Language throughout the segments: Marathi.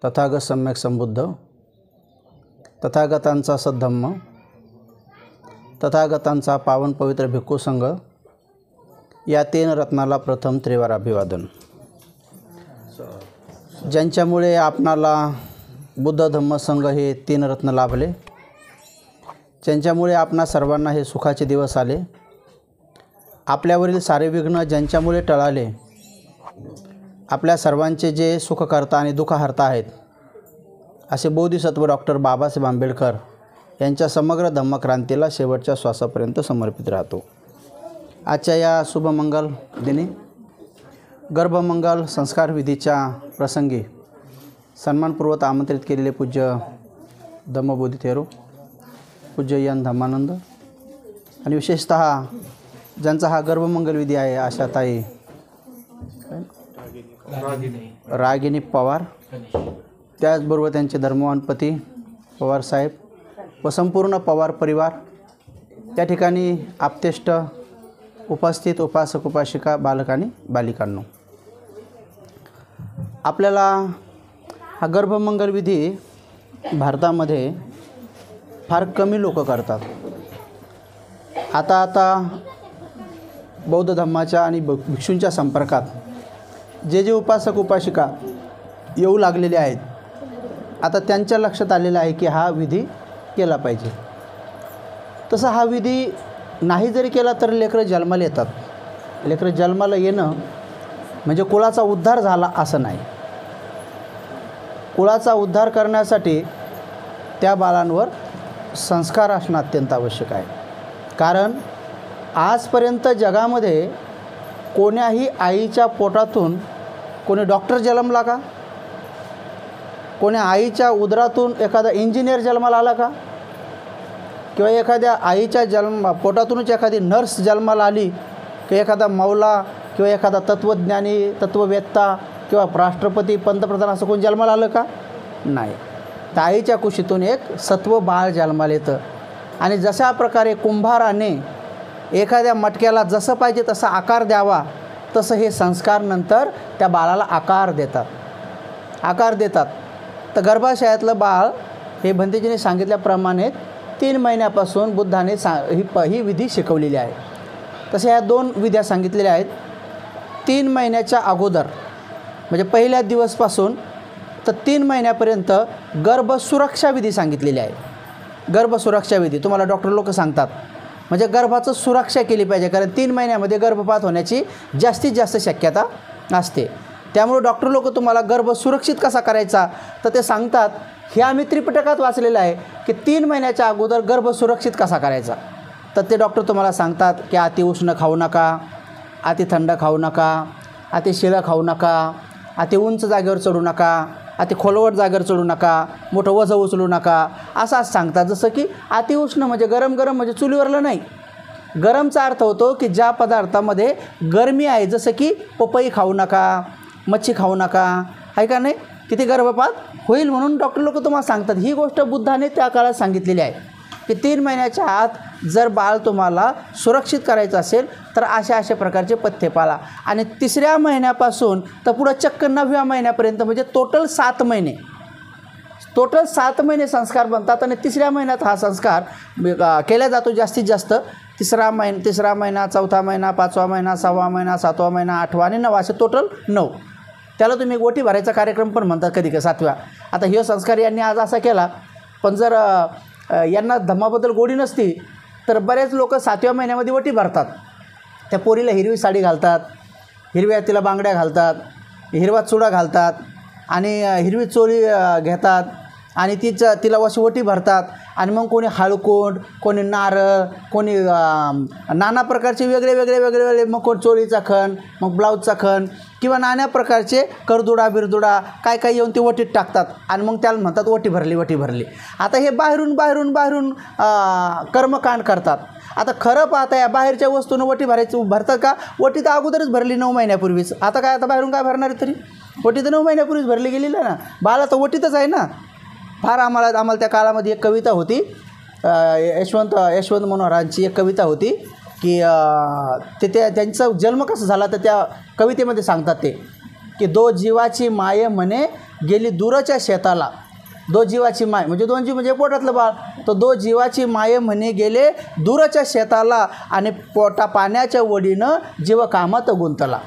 तथागत सम्यक संबुद्ध, तथागतांचा सद्धम्म, तथागतांचा पावन पवित्र भिक्खू संघ, या 3 रत्नाला प्रथम त्रिवार अभिवादन. ज्यांच्यामुळे आपणाला बुद्ध धम्म संघ हे 3 रत्न लाभले, ज्यांच्यामुळे आपणा सर्वांना हे सुखाचे दिवस आले, आपल्यावरील सारे विघ्न ज्यांच्यामुळे टळाले, आपल्या सर्वांचे जे सुखकर्ता आणि दुःखहर्ता आहेत असे बोधिसत्व डॉक्टर बाबासाहेब आंबेडकर यांच्या समग्र धम्मक्रांतीला शेवटच्या श्वासापर्यंत समर्पित राहतो. आजच्या या शुभमंगल दिनी गर्भमंगल संस्कार विधीच्या प्रसंगी सन्मानपूर्वक आमंत्रित केलेले पूज्य धम्मबोधी थेरो, पूज्य यन धम्मानंद आणि विशेषतः ज्यांचा हा गर्भमंगल विधी आहे अशा ताई रागिनी पवार, त्याचबरोबर त्यांचे धर्मवान पती पवार साहेब व संपूर्ण पवार परिवार, त्या ठिकाणी आप्तेष्ट उपस्थित उपासक उपासिका, बालक आणि बालिकांनो, आपल्याला हा गर्भमंगल विधी भारतामध्ये फार कमी लोक करतात. आता बौद्ध धम्माच्या आणि भिक्षूंच्या संपर्कात जे उपासक उपासिका येऊ लागलेले आहेत, आता त्यांच्या लक्षात आलेलं आहे की हा विधी केला पाहिजे. तसा हा विधी नाही जरी केला तर लेकरं जन्माला येतात. लेकरं जन्माला येणं म्हणजे कुळाचा उद्धार झाला असं नाही. कुळाचा उद्धार करण्यासाठी त्या बाळांवर संस्कार असणं अत्यंत आवश्यक आहे. कारण आजपर्यंत जगामध्ये कोण्याही आईच्या पोटातून कोणी डॉक्टर जन्मला का? कोण्या आईच्या उदरातून एखादा इंजिनियर जन्माला आला का? किंवा एखाद्या आईच्या पोटातूनच एखादी नर्स जन्माला आली की एखादा मौला किंवा एखादा तत्त्वज्ञानी, तत्त्ववेत्ता किंवा राष्ट्रपती, पंतप्रधान असं कोण जन्माला आलं का? नाही. तर आईच्या कुशीतून एक सत्व बाळ जन्माला येतं. आणि जशा प्रकारे कुंभाराने एखाद्या मटक्याला जसं पाहिजे तसा आकार द्यावा, तसं हे संस्कार नंतर त्या बाळाला आकार देतात. तर गर्भाशयातलं बाळ हे भंतेजीने सांगितल्याप्रमाणे 3 महिन्यापासून बुद्धाने ही विधी शिकवलेली आहे. तसे ह्या 2 विद्या सांगितलेल्या आहेत. 3 महिन्याच्या अगोदर म्हणजे पहिल्या दिवसपासून तर 3 महिन्यापर्यंत गर्भसुरक्षा विधी सांगितलेली आहे. गर्भसुरक्षा विधी तुम्हाला डॉक्टर लोक सांगतात, म्हणजे गर्भाचं सुरक्षा केली पाहिजे. कारण 3 महिन्यामध्ये गर्भपात होण्याची जास्तीत जास्त शक्यता असते. त्यामुळे डॉक्टर लोक तुम्हाला गर्भ सुरक्षित कसा करायचा तर ते सांगतात. हे आम्ही त्रिपिटकात वाचलेलं आहे की 3 महिन्याच्या अगोदर गर्भ सुरक्षित कसा करायचा. तर ते डॉक्टर तुम्हाला सांगतात की अति उष्ण खाऊ नका, अति थंड खाऊ नका, अति शिळं खाऊ नका, अति उंच जागेवर चढू नका, अति खोलवट जागेवर चढू नका, मोठं वजं उचलू नका, असंच सांगतात. जसं की अति उष्ण म्हणजे गरम म्हणजे चुलीवरलं नाही. गरमचा अर्थ होतो की ज्या पदार्थामध्ये गरमी आहे, जसं की पपई खाऊ नका, मच्छी खाऊ नका, आहे का नाही, किती गर्भपात होईल म्हणून डॉक्टर लोक तुम्हाला सांगतात. ही गोष्ट बुद्धाने त्या काळात सांगितलेली आहे की 3 महिन्याच्या आत जर बाळ तुम्हाला सुरक्षित करायचं असेल तर अशा प्रकारचे पथ्य पाळा. आणि 3ऱ्या महिन्यापासून तर पुढं चक्क 9व्या महिन्यापर्यंत म्हणजे टोटल 7 महिने संस्कार बनतात. आणि 3ऱ्या महिन्यात हा संस्कार केला जातो जास्तीत जास्त. 3रा महिना, 4था महिना, 5वा महिना, 6वा महिना, 7वा महिना, 8वा आणि 9वा असे टोटल 9. त्याला तुम्ही ओटी भरायचा कार्यक्रम पण म्हणतात कधी 7व्या. आता हे संस्कार यांनी आज असा केला, पण जर यांना धम्माबद्दल गोडी नसती तर बरेच लोक 7व्या महिन्यामध्ये ओटी भरतात. त्या पोरीला हिरवी साडी घालतात, हिरव्या तिला बांगड्या घालतात, हिरवा चुडा घालतात आणि हिरवी चोळी घेतात आणि तिला अशी ओटी भरतात. आणि मग कोणी हळकुंड, कोणी नारळ, कोणी नाना प्रकारचे वेगळे मग कोण चोळीचा खण, मग ब्लाऊजचा खण किंवा नाना प्रकारचे करदुडा बिरदुडा काय येऊन ते ओटीत टाकतात. आणि मग त्याला म्हणतात ओटी भरली. आता हे बाहेरून कर्मकांड करतात. आता खरं पाहता या बाहेरच्या वस्तूनं ओटी भरतात का? ओटी तर अगोदरच भरली 9 महिन्यापूर्वीच. आता बाहेरून काय भरणार तरी? ओटी तर 9 महिन्यापूर्वीच भरली गेलेली आहे ना. बाळा तर ओटीतच आहे ना. फार आम्हाला त्या काळामध्ये एक कविता होती, यशवंत मनोहरांची एक कविता होती की त्यांचा जन्म कसा झाला तर त्या कवितेमध्ये सांगतात ते की दो जीवाची माये म्हणे गेली दूरच्या शेताला, दो जीवाची माय म्हणजे दोन जीव म्हणजे पोटातलं बाळ, तर दो जीवाची माये म्हणे गेले दूरच्या शेताला, आणि पोटा पाण्याच्या वडीनं जीव कामात गुंतला.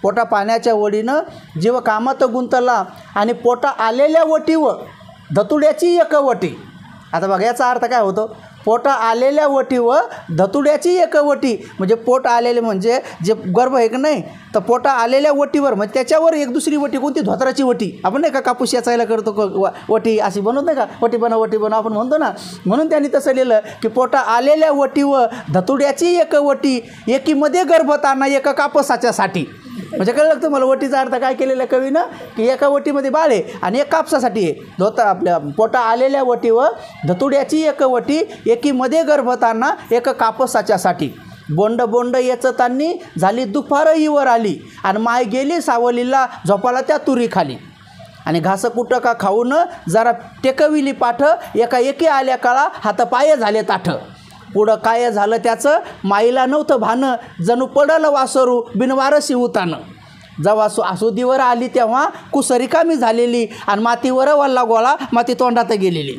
पोटा पाण्याच्या वडीनं जीव कामात गुंतला, आणि पोटा आलेल्या वटीवर धतुड्याची एक वटी. आता बघा याचा अर्थ काय होतो, पोटा आलेल्या वटीवर धतुड्याची एक वटी, म्हणजे पोट आलेले म्हणजे जे गर्भ आहे का नाही, तर पोटा आलेल्या वटीवर म्हणजे त्याच्यावर एक दुसरी वटी, कोणती, धोत्राची वटी. आपण नाही का कापूस याचायला करतो वटी अशी बनवत नाही का, वटी बनव आपण म्हणतो ना, म्हणून त्यांनी तसं लिहिलं की पोटा आलेल्या वटीवर धतुड्याची एक वटी, एकीमध्ये गर्भताना एका कापसाच्यासाठी. म्हणजे कळलं तुम्हाला वटीचा अर्थ काय केलेला आहे कवीनं, की एका वटीमध्ये बाळ आहे आणि एक कापसासाठी आहे. धोता आपल्या पोटा आलेल्या वटीवर धतुड्याची एक वटी, एकीमध्ये गर्भताना एक कापसाच्यासाठी. बोंड बोंड येचतांनी झाली दुपार इवर आली, आणि माय गेली सावलीला झोपाला त्या तुरी खाली. आणि घास कुटं का खाऊन जरा टेकविली पाठ, एका एकी आल्या काळा हात पाय झाले ताठ. पुढं काय झालं त्याचं माईला नव्हतं भानं, जणू पडलं वासरू बिनवारसी उतानं. जेव्हा आसुदीवर आली तेव्हा कुसरिकामी झालेली, आणि मातीवर वल्ला गोळा माती तोंडात गेलेली.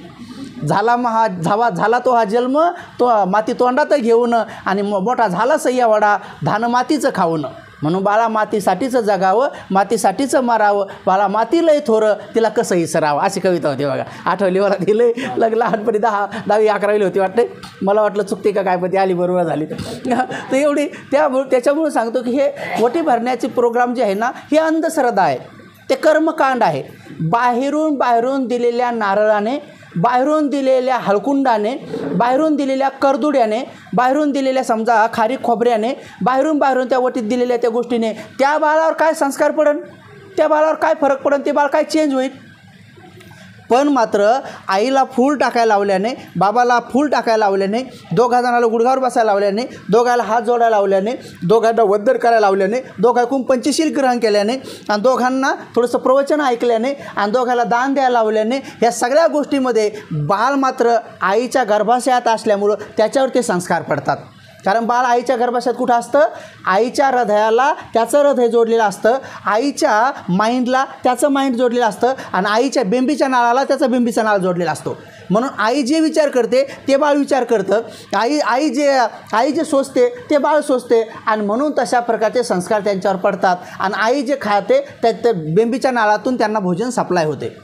झाला तो हा जन्म तो माती तोंडात घेऊन, आणि मोठा झाला सय्यावडा धान मातीचं खाऊन. म्हणून बाळा मातीसाठीच जगावं, मातीसाठीच मारावं, बाळा माती लय थोरं तिला कसं विसरावं, अशी कविता होती बघा. आठवली मला ती लय लहानपणी 10वी 11वी होती वाटते, मला वाटलं चुकते का काय, पण ती आली बरोबर झाली. तर एवढी त्याच्यामुळे सांगतो की हे वटी भरण्याचे प्रोग्राम जे आहे ना, हे अंधश्रद्धा आहे, ते कर्मकांड आहे. बाहेरून दिलेल्या नारळाने, बाहेरून दिलेल्या हळकुंडाने, बाहेरून दिलेल्या करदुड्याने, बाहेरून दिलेल्या समजा खारीक खोबऱ्याने, बाहेरून त्या वटीत दिलेल्या त्या गोष्टीने त्या बाळावर काय संस्कार पडन, त्या बाळावर काय फरक पडन, ते बाळ काय चेंज होईल. पण मात्र आईला फूल टाकायला लावल्याने, बाबाला फूल टाकायला लावल्याने, दोघा जणाला गुडघावर बसायला लावल्याने, दोघाला हात जोडायला लावल्याने, दोघांना वद्दर करायला लावल्याने, दोघांकडून पंचशील ग्रहण केल्याने, आणि दोघांना थोडंसं प्रवचन ऐकल्याने, आणि दोघांना दान द्यायला लावल्याने, ह्या सगळ्या गोष्टीमध्ये बाळ मात्र आईच्या गर्भाशयात असल्यामुळं त्याच्यावर ते संस्कार पडतात. कारण बाळ आईच्या गर्भाशयात कुठं असतं, आईच्या हृदयाला त्याचं हृदय जोडलेलं असतं, आईच्या माइंडला त्याचं माइंड जोडलेलं असतं, आणि आईच्या बेंबीच्या नाळाला त्याचा बेंबीचा नाळ जोडलेला असतो. म्हणून आई जे विचार करते ते बाळ विचार करतं, आई जे सोचते ते बाळ सोचते, आणि म्हणून तशा प्रकारचे संस्कार त्यांच्यावर पडतात. आणि आई जे खाते त्या बेंबीच्या नाळातून त्यांना भोजन सप्लाय होते.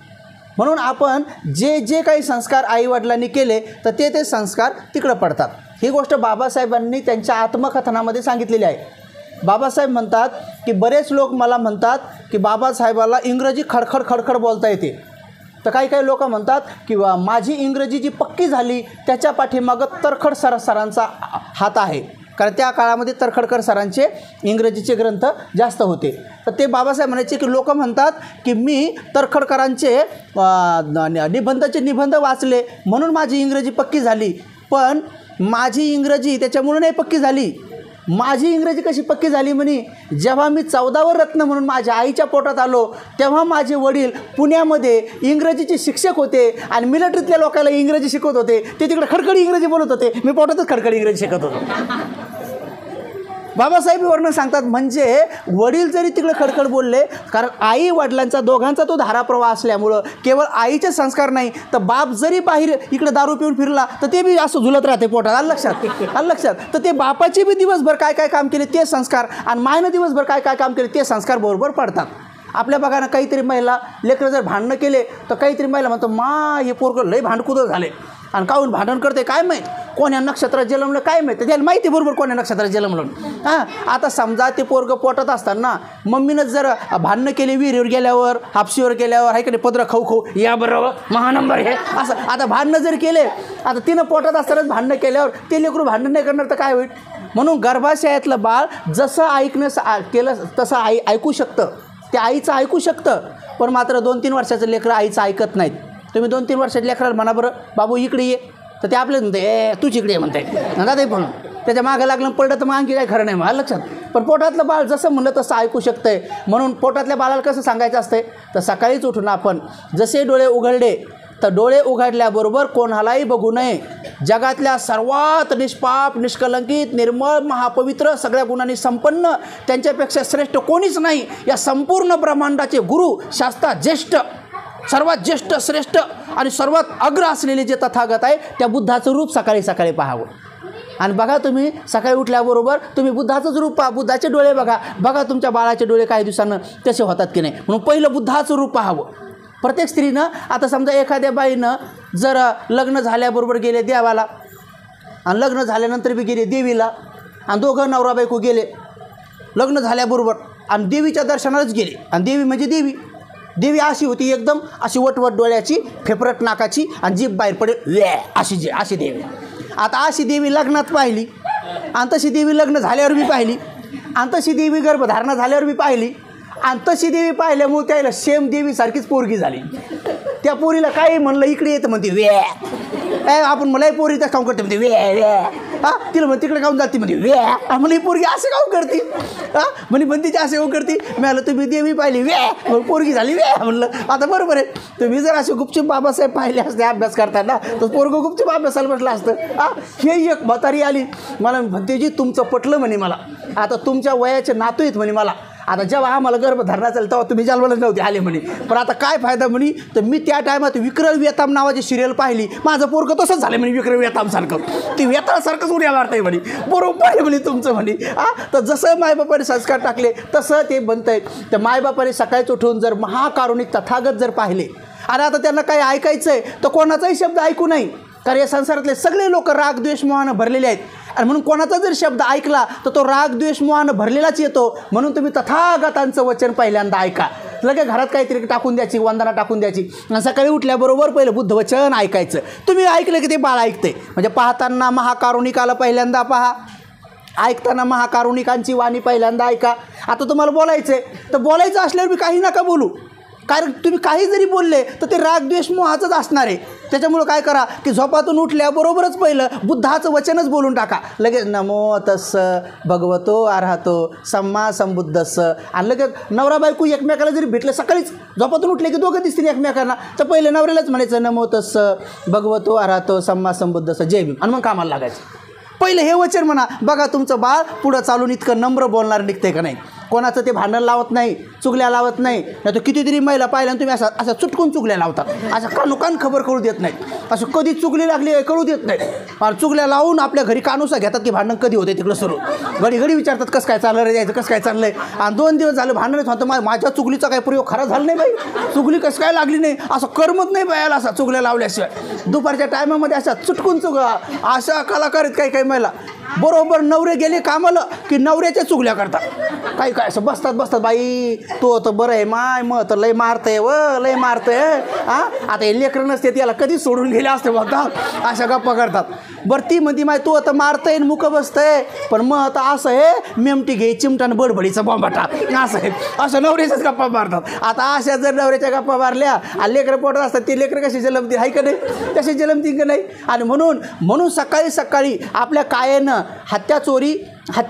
म्हणून आपण जे काही संस्कार आईवडिलांनी केले तर ते संस्कार तिकडं पडतात. ही गोष्ट बाबासाहेबांनी त्यांच्या आत्मकथनामध्ये सांगितलेली आहे. बाबासाहेब म्हणतात की बरेच लोक मला म्हणतात की बाबासाहेबाला इंग्रजी खडखड बोलता येते. तर काही लोक म्हणतात की माझी इंग्रजी जी पक्की झाली त्याच्या पाठीमागं तरखड सरांचा हात आहे, कारण त्या काळामध्ये तरखडकर सरांचे इंग्रजीचे ग्रंथ जास्त होते. तर ते बाबासाहेब म्हणायचे की लोक म्हणतात की मी तरखडकरांचे निबंध वाचले म्हणून माझी इंग्रजी पक्की झाली, पण माझी इंग्रजी त्याच्यामुळे नाही पक्की झाली. माझी इंग्रजी कशी पक्की झाली म्हणे, जेव्हा मी 14वर रत्न म्हणून माझ्या आईच्या पोटात आलो तेव्हा माझे वडील पुण्यामध्ये इंग्रजीचे शिक्षक होते आणि मिलिटरीतल्या लोकांना इंग्रजी शिकवत होते. ते तिकडे खडखडी इंग्रजी बोलत होते, मी पोटातच खडखडी इंग्रजी शिकत होतो. बाबासाहेब वर्णन सांगतात. म्हणजे वडील जरी तिकडे खडखड बोलले, कारण आई वडिलांचा दोघांचा तो धाराप्रवाह असल्यामुळं केवळ आईचे संस्कार नाही तर बाप जरी बाहेर इकडे दारू पिऊन फिरला तर ते बी असं झुलत राहते पोटात. आलं लक्षात. तर ते बापाचे बी दिवसभर काय काम केले ते संस्कार, आणि मायनं दिवसभर काय काम केले ते संस्कार बरोबर पडतात. आपल्या बघा ना, काहीतरी महिला लेकरं जर भांडणं केले तर काहीतरी महिला म्हणतो मा हे पोरगं लई भांडकुदं झाले, आणि काहून भांडण करते काय माहीत, कोण्या नक्षत्रात जन्मलं काय माहीत, त्याला माहिती बरोबर कोण्या नक्षत्रात जन्मलं. आता समजा ते पोरगं पोटात असताना मम्मीनं जर भांडणं केली विहिरीवर गेल्यावर, हापशीवर गेल्यावर, हाय का नाही, पदरं खाऊ या बरोबर महानंबर हे असं आता भांडणं जर केले, आता तिनं पोटात असतानाच भांडणं केल्यावर ते लेकरू भांडण नाही करणार तर काय होईल. म्हणून गर्भाशयातलं बाळ जसं ऐकणं केलं तसं ऐकू शकतं, ते आईचं ऐकू शकतं. पण मात्र 2-3 वर्षाचं लेकरं आईचं ऐकत नाहीत. तुम्ही 2-3 वर्षाच्या लेकराला म्हणा बरं बाबू इकडे ये, तर ते आपल्याला म्हणते तूच इकडे ये म्हणते दादा म्हणून, त्याच्या मागं लागलं पडलं तर मग आणखी काय खरं नाही मला लक्षात. पण पोटातलं बाळ जसं म्हणलं तसं ऐकू शकतंय. म्हणून पोटातल्या बाळाला कसं सांगायचं असतंय, तर सकाळीच उठून आपण जसे डोळे उघडले तर डोळे उघडल्याबरोबर कोणालाही बघू नये. जगातल्या सर्वात निष्पाप, निष्कलंकित, निर्मळ, महापवित्र, सगळ्या गुणांनी संपन्न, त्यांच्यापेक्षा श्रेष्ठ कोणीच नाही. या संपूर्ण ब्रह्मांडाचे गुरु, शास्ता, ज्येष्ठ सर्वात ज्येष्ठ श्रेष्ठ आणि सर्वात अग्र असलेले जे तथागत आहे त्या बुद्धाचं रूप सकाळी सकाळी पाहावं. आणि बघा तुम्ही सकाळी उठल्याबरोबर तुम्ही बुद्धाचंच रूप पहा, बुद्धाचे डोळे बघा तुमच्या बाळाचे डोळे काही दिवसानं तसे होतात की नाही. म्हणून पहिलं बुद्धाचं रूप पाहावं. प्रत्येक स्त्रीनं आता समजा एखाद्या बाईनं जर लग्न झाल्याबरोबर गेले देवाला आणि लग्न झाल्यानंतर बी गेले देवीला आणि दोघं नवरा बायको गेले लग्न झाल्याबरोबर आणि देवीच्या दर्शनालाच गेले आणि देवी म्हणजे देवी अशी होती एकदम अशी वटवट डोळ्याची फेफरट नाकाची आणि जीभ बाहेर पडेल अशी देवी. आता अशी देवी लग्नात पाहिली आणि तशी देवी लग्न झाल्यावर बी पाहिली आणि तशी देवी गर्भधारणा झाल्यावर बी पाहिली आणि तशी देवी पाहिल्यामुळे त्याला सेम देवीसारखीच पोरगी झाली. त्या पोरीला काही म्हणलं इकडे येतं म्हणते आपण मला पोरी तर काम करते म्हणते तिला मग तिकडे काऊन जाते म्हणते म्हणलं ही पोरगी असे काऊन करते म्हणतीची असे काऊन करते. मिळालं तुम्ही देवी पाहिली मग पोरगी झाली म्हणलं आता बरोबर आहे. तुम्ही जर असे गुपचूप बाबासाहेब पाहिले असते अभ्यास करताना तर पोरगं गुपचूप अभ्यासाला बसलं असतं. हे एक म्हातारी आली मला म्हणते जी तुमचं पटलं म्हणे मला आता तुमच्या वयाचे नातू आहेत म्हणे मला आता जेव्हा आम्हाला गर्भधारणा चालली तेव्हा तुम्ही जन्माला नव्हते आले म्हणे पण आता काय फायदा म्हणे. तर मी त्या टायमात विक्रल वेताम नावाची सिरियल पाहिली माझं पोरगं तसंच झालं म्हणे विक्रल वेतामसारखं ती वेताळासारखंच उड्या मारताय म्हणे बरोबर आहे म्हणे तुमचं म्हणे. तर जसं मायबापाने संस्कार टाकले तसं ते बनतं आहे. तर मायबापाने सकाळीच उठून जर महाकारुणिक तथागत जर पाहिले आणि आता त्यांना काही ऐकायचं आहे तर कोणाचाही शब्द ऐकू नाही. कारण या संसारातले सगळे लोक राग द्वेष मोहानं भरलेले आहेत आणि म्हणून कोणाचा जर शब्द ऐकला तर तो राग द्वेष मोहानं भरलेलाच येतो. म्हणून तुम्ही तथागतांचं वचन पहिल्यांदा ऐका. लगेच घरात काहीतरी टाकून द्यायची वंदना टाकून द्यायची आणि सकाळी उठल्याबरोबर पहिलं बुद्धवचन ऐकायचं. तुम्ही ऐकलं की ते बाळ ऐकते म्हणजे पाहताना महाकारुणिकाला पहिल्यांदा पहा ऐकताना महाकारुणिकांची वाणी पहिल्यांदा ऐका. आता तुम्हाला बोलायचं आहे तर बोलायचं असल्यावर मी काही नका बोलू कारण तुम्ही काही जरी बोलले तर ते राग द्वेष मोहाचंच असणार आहे. त्याच्यामुळं काय करा की झोपातून उठल्याबरोबरच पहिलं बुद्धाचं वचनच बोलून टाका. लगेच नमो तस्स भगवतो अरहतो सम्मा संबुद्धस्स आणि लगेच नवरा बायको एकमेकाला जरी भेटलं सकाळीच झोपातून उठले की दोघं दिसतील एकमेकांना तर पहिले नवऱ्यालाच म्हणायचं नमो तस्स भगवतो अरहतो सम्मा संबुद्धस्स जय भीम आणि मग कामाला लागायचं. पहिलं हे वचन म्हणा. बघा तुमचं बाळ पुढं चालून इतकं नम्र बोलणार निघते का नाही. कोणाचं ते भांडण लावत नाही चुगल्या लावत नाही. नाही तर कितीतरी महिला पाहिल्या तुम्ही असं चुटकून चुगल्या लावतात असं कानोकान खबर कळू देत नाही असं कधी चुगली लागली कळू देत नाही. आणि चुगल्या लावून आपल्या घरी कानुसा घेतात की भांडण कधी होते तिकडं सुरू घडी विचारतात कसं काय चाललं रे जायचं कसं काय चाललंय आणि 2 दिवस झालं भांडणच होतं माझ्या चुगलीचा काही प्रयोग खरा झाला नाही बाई चुगली कसं काय लागली नाही असं करमत नाही बायाला असा चुगल्या लावल्याशिवाय. दुपारच्या टायमामध्ये अशा चुटकून चुगला अशा कलाकार आहेत काही महिला बरोबर नवरे गेले कामाला की नवऱ्याच्या चुगल्या करतात. काही काय असं बसतात बाई तो तर बरं आहे माय मग तर लय मारतंय लय मारतंय आता हे लेकरं नसते त्याला कधी सोडून गेले असते बघा अशा गप्पा करतात. बरं ती म्हणती माय तू आता मारतंय मुकं बसतंय पण मग आता असं आहे मेमटी घे चिमटानं बडबडीचा बॉम्बाटा असं आहे असं नवऱ्याच्याच गप्पा मारतात. आता अशा जर नवऱ्याच्या गप्पा मारल्या आणि लेकरं पोटत असतात ते लेकरं कशी जलमतील आहे का नाही तशी जलमतील का नाही. आणि म्हणून सकाळी आपल्या कायेनं हत्या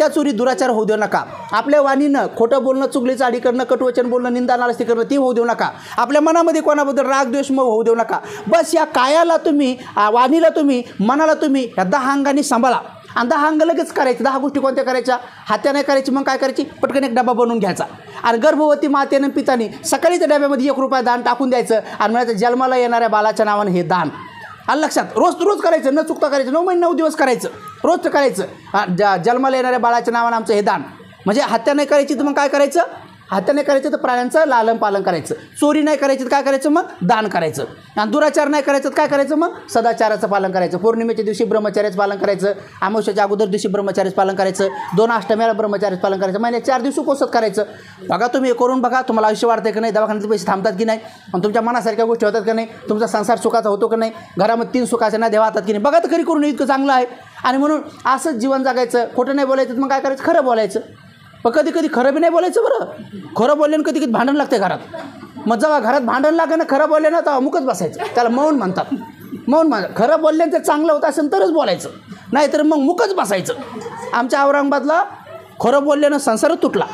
चोरी दुराचार होऊ देऊ नका. आपल्या वाणीनं खोटं बोलणं चुगली चाडी करणं कटवचन बोलणं निंदा नाराजी करणं ती होऊ देऊ नका. आपल्या मनामध्ये कोणाबद्दल राग द्वेष मग होऊ देऊ नका. बस या कायाला तुम्ही वाणीला तुम्ही मनाला तुम्ही या 10 अंगांनी सांभाळा आणि 10 अंग लगेच करायचे. 10 गोष्टी कोणत्या करायच्या हात्या नाही करायची मग काय करायची पटकन एक डबा बनवून घ्यायचा आणि गर्भवती मातेनं पितानी सकाळी त्या डब्यामध्ये 1 रुपया दान टाकून द्यायचं आणि म्हणायचं जन्माला येणाऱ्या बालाच्या नावानं हे दान. आणि लक्षात रोज करायचं न चुकता करायचं 9 महिने 9 दिवस करायचं रोज करायचं जन्माला येणाऱ्या बाळाच्या नावानं आमचं हे दान. म्हणजे हत्या नाही करायची तर मग काय करायचं हत्या नाही करायचं तर प्राण्यांचं लालन पालन करायचं. चोरी नाही करायची तर काय करायचं मग दान करायचं. आणि दुराचार नाही करायचं तर काय करायचं मग सदाचाराचं पालन करायचं. पौर्णिमेच्या दिवशी ब्रह्मचार्याचं पालन करायचं. अमावस्येच्या अगोदर दिवशी ब्रह्मचार्याचं पालन करायचं. 2 अष्टमीला ब्रह्मचार्याचं पालन करायचं. महिन्यात 4 दिवस उपवास करायचं. बघा तुम्ही हे करून बघा तुम्हाला आयुष्य वाढतंय का नाही दवाखान्याचे पैसे थांबतात की नाही आणि तुमच्या मनासारख्या गोष्टी होतात का नाही तुमचा संसार सुखाचा होतो का नाही घरामध्ये 3 सुखाचे ना देवा हातात की नाही बघा तर खरी करून इतकं चांगलं आहे. आणि म्हणून असंच जीवन जगायचं. खोटं नाही बोलायचं मग काय करायचं खरं बोलायचं. पण कधी खरं बी नाही बोलायचं. बरं खरं बोलल्यानं कधी भांडण लागते घरात. मग जेव्हा घरात भांडण लागेल ना खरं बोलले ना तेव्हा मुकच बसायचं. त्याला मौन म्हणतात. खरं बोलल्यानं जर चांगलं होतं असेल तरच बोलायचं नाहीतर मग मुकच बसायचं. आमच्या औरंगाबादला खरं बोलल्यानं संसारच तुटला.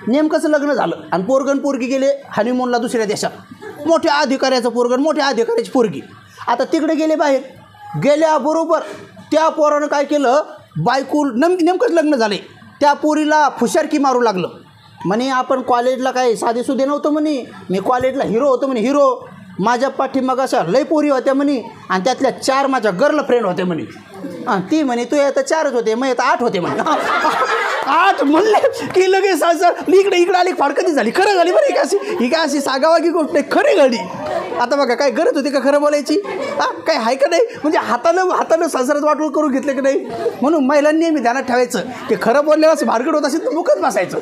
नेमकंच लग्न झालं आणि पोरगण पोरगी गेले हनीमूनला दुसऱ्या देशात. मोठ्या अधिकाऱ्याचं पोरगण मोठ्या अधिकाऱ्याची पोरगी. आता तिकडे गेले बाहेर गेल्याबरोबर त्या पोरानं काय केलं बायको नेमकंच लग्न झाले त्या पोरीला फुशारकी मारू लागलं. म्हणे आपण कॉलेजला काय साधेसुधे नव्हतं म्हणे, मी कॉलेजला हिरो होतो म्हणे, हिरो. माझ्या पाठीमागं अशा लय पोरी होत्या म्हणे आणि त्यातल्या 4 माझ्या गर्लफ्रेंड होते म्हणे. ती म्हणे तू आता 4च होते, मग आता 8 होते म्हणे. 8 म्हणले की लगेच असं इकडे आली फार कधी झाली, खरं झाली बरं. ही काय अशी सागावागी गोष्ट आहे, खरी घडी. आता बघा काय गरज होती का खरं बोलायची? काय आहे का नाही? म्हणजे हातानं संसारात वाटोळ करून घेतलं की नाही. म्हणून महिलांनी नेहमी ध्यानात ठेवायचं की खरं बोलल्यावर असं भानगड होत असेल तर मुकच बसायचं.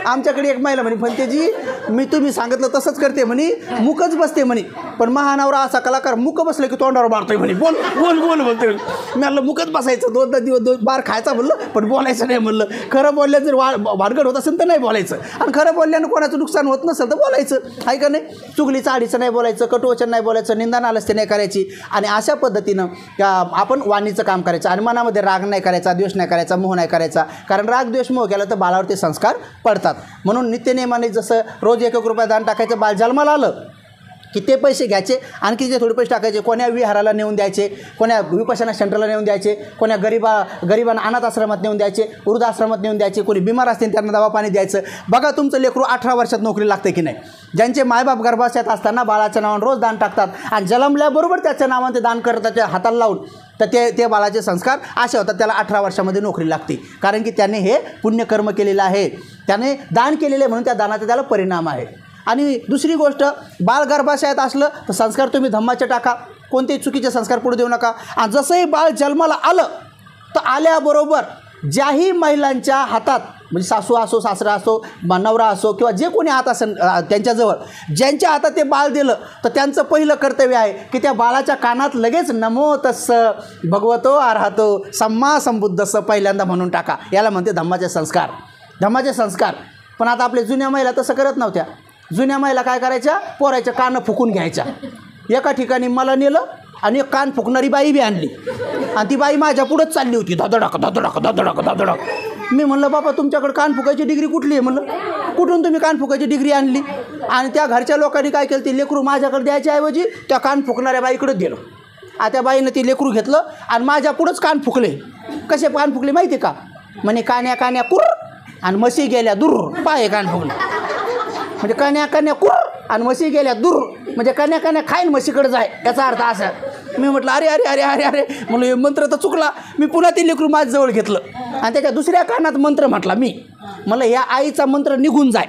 आमच्याकडे एक महिला म्हणे, फंतेजी मी तुम्ही सांगितलं तसंच करते म्हणे, मुकच बसते म्हणे. पण महानवरा असा कलाकार मुक बसलं की तोंडावर मारतोय म्हणे, बोल बोल बोल बोलतोय. मी म्हणलं मुकच बसायचं, 2 दिवस 2 बार खायचा म्हणलं, पण बोलायचं नाही म्हणलं. खरं बोलल्यानं जर भानगड होत असेल तर नाही बोलायचं, आणि खरं बोलल्यानं कोणाचं नुकसान होत नसेल तर बोलायचं, आहे का नाही. चुगलीचं आडीचं नाही बोलायचं, कटुवचन नाही बोलायचं, निंदा नालस्ती नाही करायची. आणि अशा पद्धतीनं आपण वाणीचं काम करायचं. आणि मनामध्ये राग नाही करायचा, द्वेष नाही करायचा, मोह नाही करायचा. कारण राग द्वेष मोह केला तर बाळावरती संस्कार पडतात. म्हणून नित्यनेमाने जसं रोज 1 रुपया दान टाकायचं, बाळ जन्माला आलं की ते पैसे घ्यायचे, आणखी तिथे थोडे पैसे टाकायचे, कोण्या विहाराला नेऊन द्यायचे, कोण्या विपश्यना सेंटरला नेऊन द्यायचे, कोण्या गरिबांना अनाथ आश्रमात नेऊन द्यायचे, वृद्धाश्रमात नेऊन द्यायचे, कोणी बिमार असतील त्यांना दवा पाणी द्यायचं. बघा तुमचं लेकरू 18 वर्षात नोकरी लागते की नाही. ज्यांचे मायबाप गर्भाशयात असताना बाळाच्या नावानं रोज दान टाकतात आणि जन्मल्याबरोबर त्याच्या नावानं ते दान करतात, त्याच्या हाताला लावून, तर ते बाळाचे संस्कार असे होतात. त्याला 18 वर्षामध्ये नोकरी लागते, कारण की त्याने हे पुण्यकर्म केलेलं आहे, त्याने दान केलेलं आहे, म्हणून त्या दानाचा त्याला परिणाम आहे. आणि दुसरी गोष्ट, बाळ गर्भाशयात असलं तर संस्कार तुम्ही धम्माचे टाका, कोणतेही चुकीचे संस्कार पडू देऊ नका. आणि जसंही बाळ जन्माला आलं तर आल्याबरोबर ज्याही महिलांच्या हातात, म्हणजे सासू असो, सासरा असो, नवरा असो, किंवा जे कोणी हात असेल त्यांच्याजवळ, ज्यांच्या हातात ते बाळ दिलं, तर त्यांचं पहिलं कर्तव्य आहे की त्या बाळाच्या कानात लगेच नमो तस्स भगवतो अर्हतो सम्मा संबुद्धस्स पहिल्यांदा म्हणून टाका. याला म्हणते धम्माचे संस्कार. धम्माचे संस्कार. पण आता आपल्या जुन्या महिला तसं करत नव्हत्या. जुन्या महिला काय करायच्या, पोराच्या कानं फुकून घ्यायच्या. एका ठिकाणी मला नेलं आणि एक कान फुकणारी बाई बी आणली, आणि ती बाई माझ्या पुढंच चालली होती, धडधडक धडधडक धडधडक धडधडक. मी म्हणलं बाबा तुमच्याकडे कान फुकायची डिग्री कुठली आहे म्हणलं, कुठून तुम्ही कान फुकायची डिग्री आणली? आणि त्या घरच्या लोकांनी काय केलं, ती लेकरू माझ्याकडे द्यायच्याऐवजी त्या कान फुकणाऱ्या बाईकडेच दिलं. आता त्या बाईनं ती लेकरू घेतलं आणि माझ्या पुढंच कान फुकले. कसे कान फुकले माहिती आहे का? म्हणे कान्या कान्या कुर आणि म्हशी गेल्या दूर, पाय कान फुकले. म्हणजे कन्या कन्या कुर आणि म्हशी गेल्या दूर, म्हणजे कन्या कन्या खाईन म्हशीकडे जाय, याचा अर्थ असा. मी म्हटलं अरे अरे अरे अरे अरे म्हणलं हे मंत्र तर चुकला. मी पुन्हा ते लेकरू माझ्याजवळ घेतलं आणि त्याच्या दुसऱ्या कानात मंत्र म्हटला मी. म्हणलं ह्या आईचा मंत्र निघून जाय,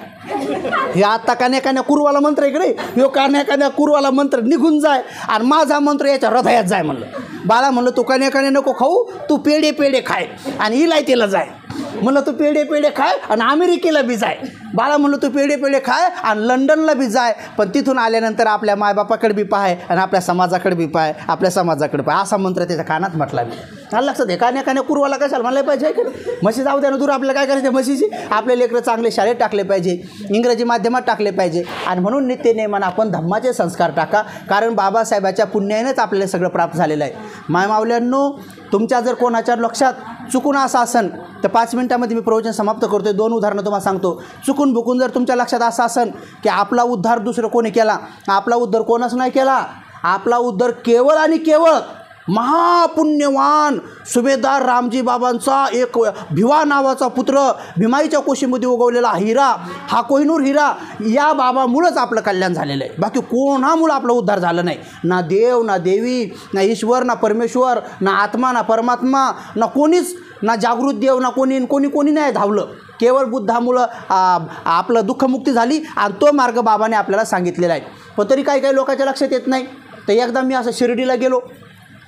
हे आता कान्या कान्या कुरवाला मंत्र इकडे, ह्यो कान्या कान्या कुरवाला मंत्र निघून जाय आणि माझा मंत्र याच्या हृदयात जाय. म्हणलं बाळा, म्हणलं तू कान्या कान्या नको खाऊ, तू पेढे पेढे खाय आणि इलायतीला जाय. म्हणलं तू पेढे पेढे खाय आणि अमेरिकेला बी जाय. बाळा म्हणलं तू पेढे पेढे खाय आणि लंडनला बी जाय, पण तिथून आल्यानंतर आपल्या मायबापाकडे बी पाहाय आणि आपल्या समाजाकडे बी पाहाय, आपल्या समाजाकडे पाहाय. असा मंत्र त्याच्या कानात म्हटला मी. मला लक्षात आहे, कान्या कान्या कुरवाला कशाला म्हणलं पाहिजे की म्हशी जाऊ द्या ना दूर, आपल्याला काय करायचं म्हशीची. आपले लेकरं चांगले शाळेत टाकले पाहिजे, इंग्रजी माध्यमात टाकले पाहिजे. आणि म्हणून नित्यनेमानं आपण धम्माचे संस्कार टाका, कारण बाबासाहेबाच्या पुण्यानेच आपल्याला सगळं प्राप्त झालेलं आहे. मायमावल्यांनो, तुमच्या जर कोणाच्या लक्षात चुकून असं असन तर 5 मिनिटामध्ये मी प्रवचन समाप्त करतोय. 2 उदाहरणं तुम्हाला सांगतो. चुकून बुकून जर तुमच्या लक्षात असं असन की आपला उद्धार दुसरं कोणी केला, आपला उद्धार कोणच नाही केला. आपला उद्धार केवळ आणि केवळ महापुण्यवान सुभेदार रामजी बाबांचा एक भिवा नावाचा पुत्र, भीमाईच्या कोशीमध्ये उगवलेला हिरा, हा कोहिनूर हिरा, या बाबामुळंच आपलं कल्याण झालेलं आहे. बाकी कोणामुळं आपलं उद्धार झालं नाही. ना देव, ना देवी, ना ईश्वर, ना परमेश्वर, ना आत्मा, ना परमात्मा, ना कोणीच, ना जागृत देव, ना कोणी नाही धावलं. केवळ बुद्धामुळं आपलं दुःखमुक्ती झाली आणि तो मार्ग बाबाने आपल्याला सांगितलेला आहे. पण तरी काही लोकांच्या लक्षात येत नाही. तर एकदा मी असं शिर्डीला गेलो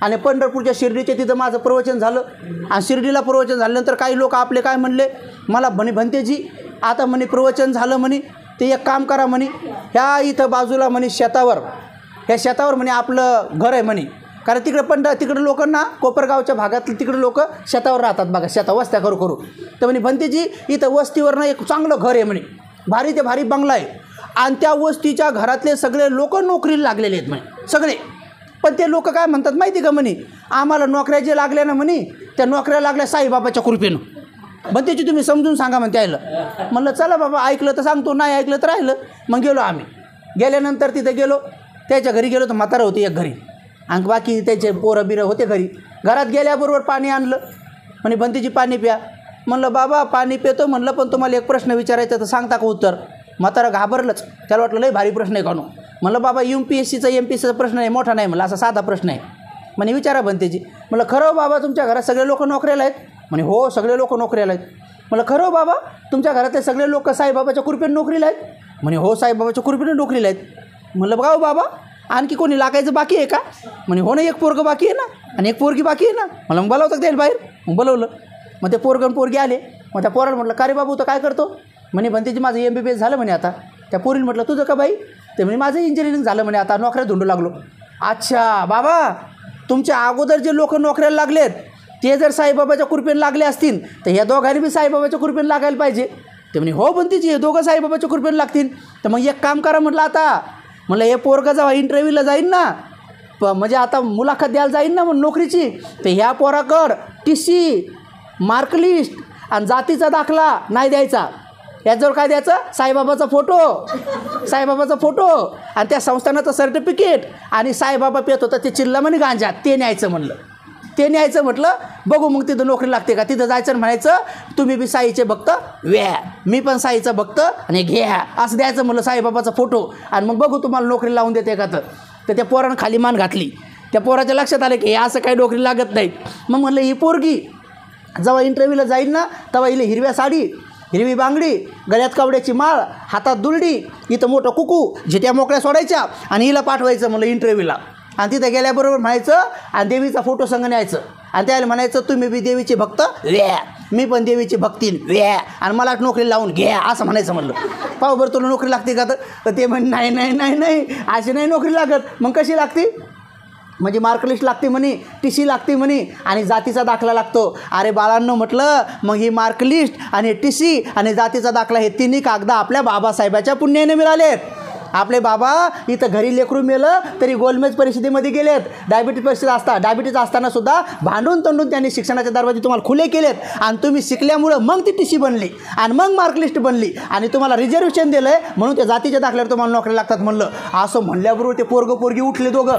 आणि पंढरपूरच्या शिर्डीच्या तिथं माझं प्रवचन झालं. आणि शिर्डीला प्रवचन झाल्यानंतर काही लोक आपले काय म्हणले, मला म्हणे भंतेजी आता म्हणे प्रवचन झालं म्हणे, ते एक काम करा म्हणे, ह्या इथं बाजूला म्हणे शेतावर, ह्या शेतावर म्हणे आपलं घर आहे म्हणे. कारण तिकडं लोकांना कोपरगावच्या भागातली तिकडे लोक शेतावर राहतात बघा, शेता वस्त्या करू. तर म्हणे भंतेजी इथं वस्तीवरनं एक चांगलं घर आहे म्हणे, भारी ते भारी बंगला आहे. आणि त्या वस्तीच्या घरातले सगळे लोक नोकरीला लागलेले आहेत म्हणे सगळे. पण ते लोक काय म्हणतात माहिती का म्हणे, आम्हाला नोकऱ्या जे लागल्या ना म्हणे, त्या नोकऱ्या लागल्या साईबाबाच्या कृपेनं. पण त्याची तुम्ही समजून सांगा म्हणते आयलं. म्हणलं चला बाबा, ऐकलं तर सांगतो, नाही ऐकलं तर राहिलं. मग गेलो आम्ही. गेल्यानंतर तिथं गेलो, त्याच्या घरी गेलो तर म्हातारा होती एक घरी आणि बाकी त्याचे पोरं बिरं होते घरी. घरात गेल्याबरोबर पाणी आणलं, म्हणे भंतीची पाणी प्या. म्हणलं बाबा पाणी पितो म्हणलं, पण तुम्हाला एक प्रश्न विचारायचा तर सांगता का उत्तर? म्हातारा घाबरलंच, त्याला वाटलं लय भारी प्रश्न आहे कानू. म्हणलं बाबा UPSCचा MPSCचा प्रश्न आहे, मोठा नाही म्हणलं, असा साधा प्रश्न आहे. म्हणे विचारा बनतेजी. म्हणलं खरं बाबा तुमच्या घरात सगळे लोक नोकऱ्याला आहेत? म्हणे हो सगळे लोक नोकऱ्याला आहेत. म्हणलं खरं बाबा तुमच्या घरातले सगळे लोक साईबाबाच्या कृपेने नोकरीला आहेत? म्हणे हो साईबाबाच्या कृपेने नोकरीला आहेत. म्हणलं बघा बाबा आणखी कोणी लागायचं बाकी आहे का? म्हणे हो ना, एक पोरगं बाकी आहे ना आणि एक पोरगी बाकी आहे ना. मला मग बोलावतं त्याला बाहेर. मग बोलवलं. मग ते पोरगं पोरगी आले. मग त्या पोराला म्हटलं का रे बाबू तर काय करतो? म्हणे बनतेजी माझं MBBS झालं म्हणे आता. त्या पोरीने म्हटलं तुझं का बाई? ते म्हणे माझं इंजिनिअरिंग झालं म्हणे, आता नोकऱ्या धुंडू लागलो. अच्छा बाबा तुमच्या अगोदर जे लोक नोकऱ्याला लागलेत ते जर साईबाबाच्या कृपेने लागले असतील तर ह्या दोघांनी बी साईबाबाच्या कृपेने लागायला पाहिजे. ते म्हणे हो बनतेजी हे दोघं साईबाबाच्या कृपेने लागतील. तर मग एक काम करा म्हटलं आता. म्हणलं हे पोरगं जेव्हा इंटरव्ह्यूला जाईन ना, म्हणजे आता मुलाखत द्यायला जाईन ना म्हणून नोकरीची, तर ह्या पोराकड TC मार्कलिस्ट आणि जातीचा दाखला नाही द्यायचा. याच्यावर काय द्यायचं? साईबाबाचा फोटो आणि त्या संस्थानाचं सर्टिफिकेट आणि साईबाबा पेत होता ते चिल्लामणी गांजा ते न्यायचं म्हणलं. ते न्यायचं म्हटलं बघू मग तिथं नोकरी लागते का. तिथं जायचं म्हणायचं तुम्ही बी साईचे भक्त व्या, मी पण साईचा भक्त आणि घ्या, असं द्यायचं म्हणलं साईबाबाचा फोटो. आणि मग बघू तुम्हाला नोकरी लावून देते का. तर त्या पोरानं खाली मान घातली. त्या पोराच्या लक्षात आलं की हे असं काही नोकरी लागत नाही. मग म्हणलं ही पोरगी जेव्हा इंटरव्ह्यूला जाईल ना तेव्हा हिला हिरव्या साडी, हिरवी बांगडी, गळ्यात कावड्याची माळ, हातात दुलडी, इथं मोठं कुकू, झिट्या मोकळ्या सोडायच्या आणि हिला पाठवायचं म्हणलं इंटरव्ह्यूला. आणि तिथं गेल्याबरोबर म्हणायचं आणि देवीचा फोटो संग न्यायचं आणि त्याला म्हणायचं तुम्ही बी देवीचे भक्त व्या, मी पण देवीची भक्तीन व्या आणि मला नोकरी लावून घ्या असं म्हणायचं म्हणलं. पाहू बरं तुला नोकरी लागते का. तर ते म्हण नाही नाही नाही नाही अशी नाही नोकरी लागत. मग कशी लागते? म्हणजे मार्कलिस्ट लागते म्हणे, TC लागते म्हणे आणि जातीचा दाखला लागतो. अरे बाळांनो म्हटलं मग ही मार्कलिस्ट आणि TC आणि जातीचा दाखला हे तिन्ही कागद आपल्या बाबासाहेबाच्या पुण्याने मिळालेत. आपले बाबा इथं घरी लेकरू मेलं तरी गोलमेज परिषदेमध्ये गेलेत. डायबिटीज असताना सुद्धा भांडून तंडून त्यांनी शिक्षणाचे दरवाजे तुम्हाला खुले केलेत आणि तुम्ही शिकल्यामुळं मग ती TC बनली आणि मग मार्कलिस्ट बनली आणि तुम्हाला रिझर्वेशन दिलं आहे म्हणून त्या जातीच्या दाखल्यावर तुम्हाला नोकरी लागतात म्हणलं. असं म्हणल्याबरोबर ते पोरगी उठले, दोघं